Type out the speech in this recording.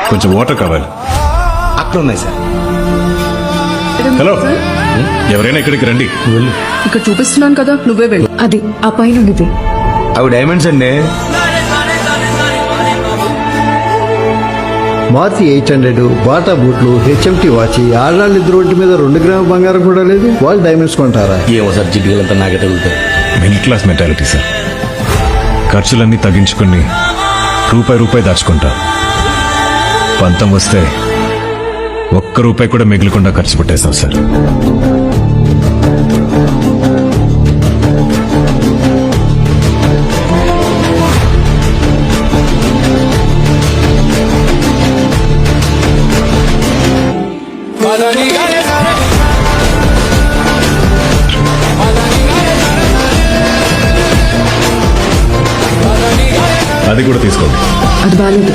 కొంచెం వాటర్ కావాలి. అక్కడ ఉన్నాయి సార్. హలో, ఎవరైనా ఇక్కడికి రండి. ఇక్కడ చూపిస్తున్నాను కదా, నువ్వే వెళ్ళు. అది ఆ పైన ఉన్నది. అవి డైమండ్స్ అండి. మార్చి 800, బాటా బూట్లు, హెచ్ఎంటి వాచి, ఆడవాళ్ళిద్దరు రోడ్డు మీద 2 గ్రాముల బంగారం కూడా లేదు. వాళ్ళు డైమండ్స్ కొంటారా? ఏమో సార్, జిడ్డులంతా నాకే తగులుతాయి. Middle class mentality sir. ఖర్చులన్నీ తగ్గించుకుని రూపాయి దాచుకుంటా. పంతం వస్తే ₹1 కూడా మిగిలకుండా ఖర్చు పెట్టేస్తాం సార్. అది కూడా తీసుకోండి. అది బాగాలేదు.